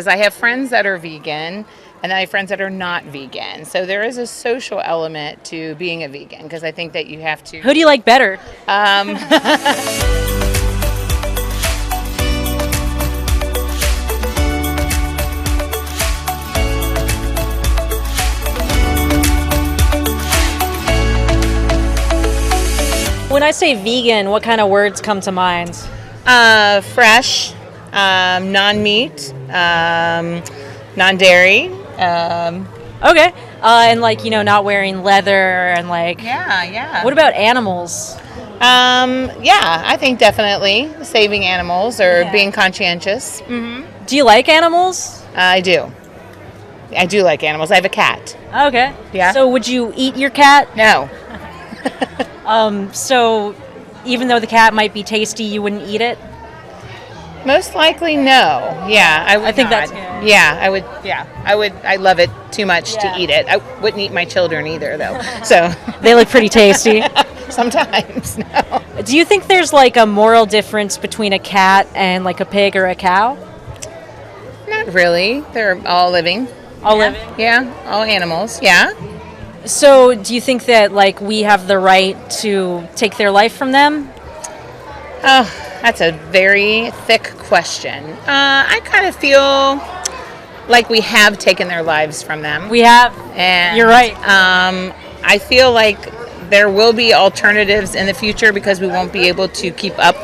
Because I have friends that are vegan and I have friends that are not vegan. So there is a social element to being a vegan because I think that you have to. Who do you like better? When I say vegan, what kind of words come to mind? Fresh, non-meat, non-dairy. Okay. And not wearing leather and Yeah. What about animals? Yeah, I think definitely saving animals or Yeah. being conscientious. Do you like animals? I do. I do like animals. I have a cat. Okay. Yeah. So would you eat your cat? No. So even though the cat might be tasty, you wouldn't eat it? Most likely, no. Yeah, I would. I think not. that's good. Yeah, I would. Yeah, I would. I love it too much Yeah. to eat it. I wouldn't eat my children either, though. So They look pretty tasty. sometimes, no. Do you think there's a moral difference between a cat and a pig or a cow? Not really. They're all living. All living? Yeah, all animals. Yeah. So do you think that we have the right to take their life from them? Oh, that's a very thick question. I kind of feel like we have taken their lives from them. We have. And You're right. I feel like there will be alternatives in the future because we won't be able to keep up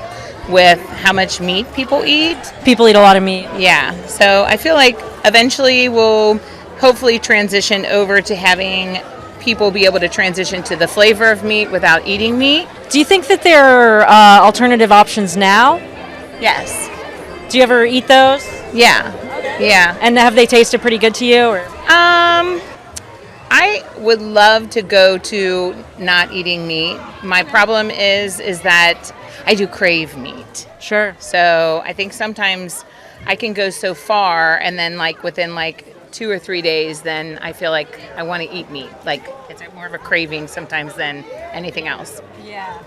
with how much meat people eat. People eat a lot of meat. Yeah. So I feel like eventually we'll hopefully transition over to having people be able to transition to the flavor of meat without eating meat. Do you think that there are alternative options now? Yes. Do you ever eat those? Yeah. Yeah. And have they tasted pretty good to you? Or? I would love to go to not eating meat. My problem is that I do crave meat. Sure. So I think sometimes I can go so far and then within 2 or 3 days, then I feel like I want to eat meat. It's more of a craving sometimes than anything else. Yeah.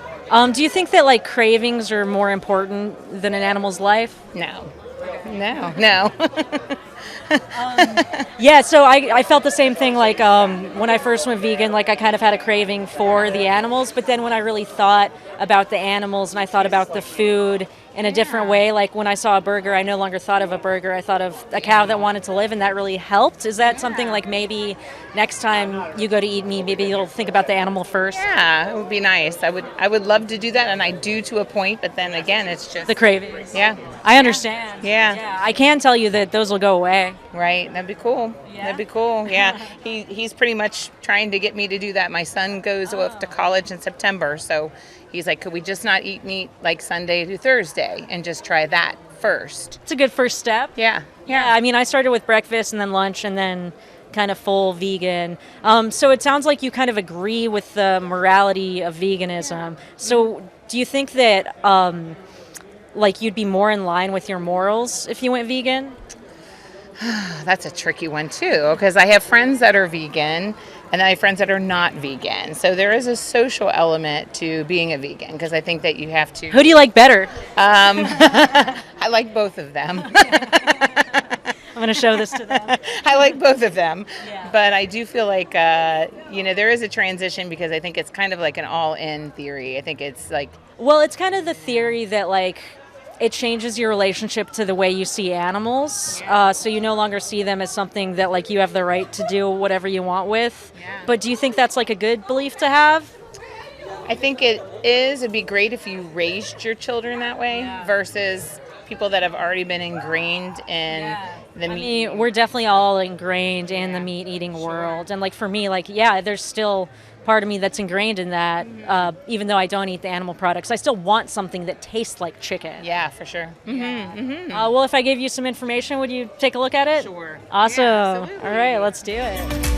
Do you think that cravings are more important than an animal's life? No. Yeah, so I felt the same thing when I first went vegan, I kind of had a craving for the animals, but then when I really thought about the animals and I thought about the food in a different way, when I saw a burger, I no longer thought of a burger, I thought of a cow that wanted to live, and that really helped. Is that something maybe next time you go to eat meat, maybe you'll think about the animal first? Yeah, it would be nice. I would love to do that, and I do to a point, but then again, it's just The cravings. Yeah. I understand. Yeah. I can tell you that those will go away. Right, that'd be cool. Yeah? That'd be cool. Yeah, he's pretty much trying to get me to do that. My son goes off to college in September, so he's like, could we just not eat meat Sunday to Thursday and just try that first? It's a good first step. Yeah. Yeah, I mean, I started with breakfast and then lunch and then kind of full vegan. So it sounds like you kind of agree with the morality of veganism. So do you think that you'd be more in line with your morals if you went vegan? That's a tricky one too, because I have friends that are vegan and I have friends that are not vegan. So there is a social element to being a vegan because I think that you have to. Who do you like better? I like both of them. I'm going to show this to them. I like both of them. Yeah. But I do feel like, there is a transition because I think it's kind of like an all-in theory. I think it's Well, it's kind of the theory that it changes your relationship to the way you see animals. So you no longer see them as something that you have the right to do whatever you want with. Yeah. But do you think that's a good belief to have? I think it is. It'd be great if you raised your children that way versus people that have already been ingrained in the meat. I mean, we're definitely all ingrained in the meat eating world. And for me, there's still part of me that's ingrained in that, even though I don't eat the animal products. I still want something that tastes like chicken. Yeah, for sure. Well, if I gave you some information, would you take a look at it? Sure. Awesome. Yeah, absolutely. All right, let's do it.